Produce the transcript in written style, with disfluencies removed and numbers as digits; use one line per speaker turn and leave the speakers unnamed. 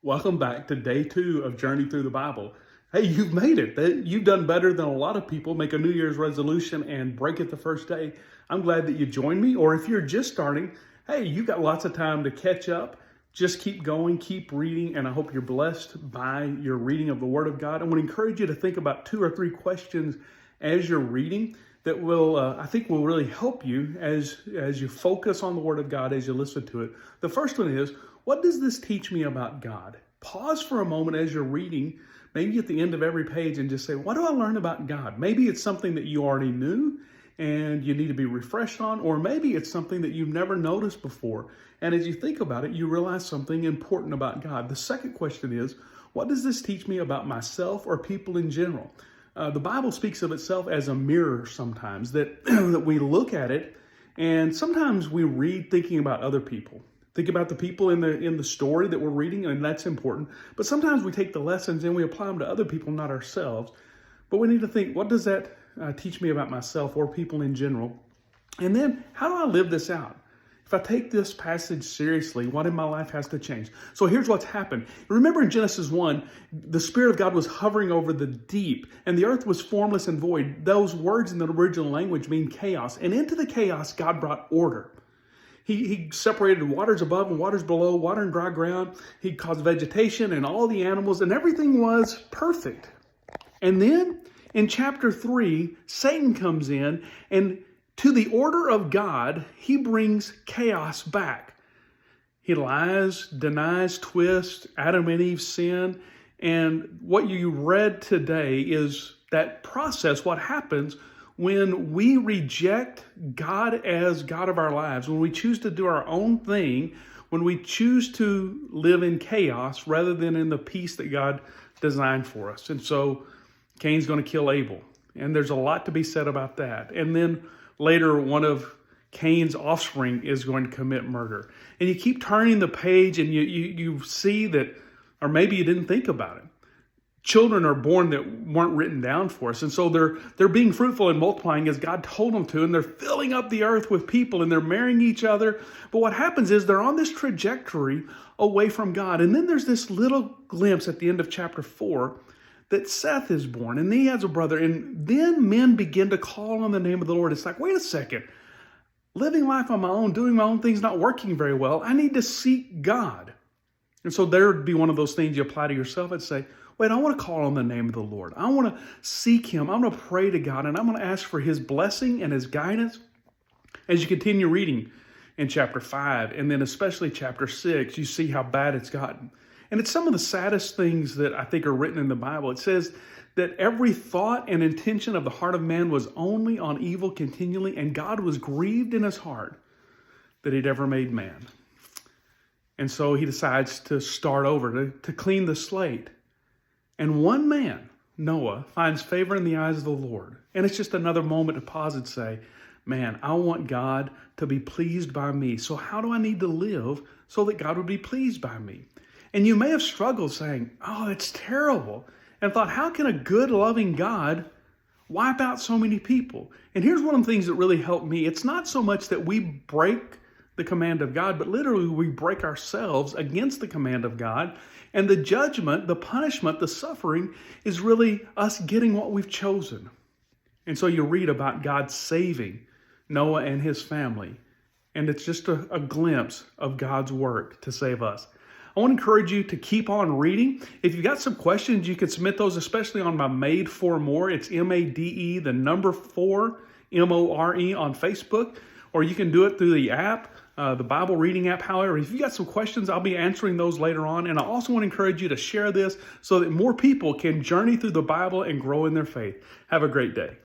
Welcome back to day 2 of Journey Through the Bible. Hey, you've made it. You've done better than a lot of people make a New Year's resolution and break it the first day. I'm glad that you joined me. Or if you're just starting, hey, you've got lots of time to catch up. Just keep going, keep reading, and I hope you're blessed by your reading of the Word of God. I want to encourage you to think about 2 or 3 questions as you're reading that will, I think, will really help you as you focus on the Word of God as you listen to it. The first one is, what does this teach me about God? Pause for a moment as you're reading, maybe at the end of every page, and just say, what do I learn about God? Maybe it's something that you already knew and you need to be refreshed on, or maybe it's something that you've never noticed before. And as you think about it, you realize something important about God. The second question is, what does this teach me about myself or people in general? The Bible speaks of itself as a mirror sometimes, that, that we look at it, and sometimes we read thinking about other people. Think about the people in the story that we're reading, and that's important. But sometimes we take the lessons and we apply them to other people, not ourselves. But we need to think, what does that teach me about myself or people in general? And then, how do I live this out? If I take this passage seriously, what in my life has to change? So here's what's happened. Remember in Genesis 1, the Spirit of God was hovering over the deep, and the earth was formless and void. Those words in the original language mean chaos. And into the chaos, God brought order. He separated waters above and waters below, water and dry ground. He caused vegetation and all the animals, and everything was perfect. And then in chapter 3, Satan comes in, and to the order of God, he brings chaos back. He lies, denies, twists, Adam and Eve's sin. And what you read today is that process, what happens when we reject God as God of our lives, when we choose to do our own thing, when we choose to live in chaos rather than in the peace that God designed for us. And so Cain's going to kill Abel. And there's a lot to be said about that. And then later, one of Cain's offspring is going to commit murder. And you keep turning the page and you see that, or maybe you didn't think about it. Children are born that weren't written down for us. And so they're being fruitful and multiplying as God told them to. And they're filling up the earth with people and they're marrying each other. But what happens is they're on this trajectory away from God. And then there's this little glimpse at the end of chapter 4 that Seth is born. And he has a brother. And then men begin to call on the name of the Lord. It's like, wait a second. Living life on my own, doing my own things, not working very well. I need to seek God. And so there would be one of those things you apply to yourself and say, wait, I want to call on the name of the Lord. I want to seek Him. I'm going to pray to God, and I'm going to ask for His blessing and His guidance. As you continue reading in chapter 5, and then especially chapter 6, you see how bad it's gotten. And it's some of the saddest things that I think are written in the Bible. It says that every thought and intention of the heart of man was only on evil continually, and God was grieved in His heart that He'd ever made man. And so He decides to start over, to clean the slate. And one man, Noah, finds favor in the eyes of the Lord. And it's just another moment to pause and say, man, I want God to be pleased by me. So how do I need to live so that God would be pleased by me? And you may have struggled saying, oh, it's terrible. And thought, how can a good, loving God wipe out so many people? And here's one of the things that really helped me. It's not so much that we break the command of God, but literally we break ourselves against the command of God. And the judgment, the punishment, the suffering is really us getting what we've chosen. And so you read about God saving Noah and his family. And it's just a glimpse of God's work to save us. I want to encourage you to keep on reading. If you've got some questions, you can submit those, especially on my Made for More. It's MADE, the number 4, MORE on Facebook. Or you can do it through the app, the Bible reading app. However, if you've got some questions, I'll be answering those later on. And I also want to encourage you to share this so that more people can journey through the Bible and grow in their faith. Have a great day.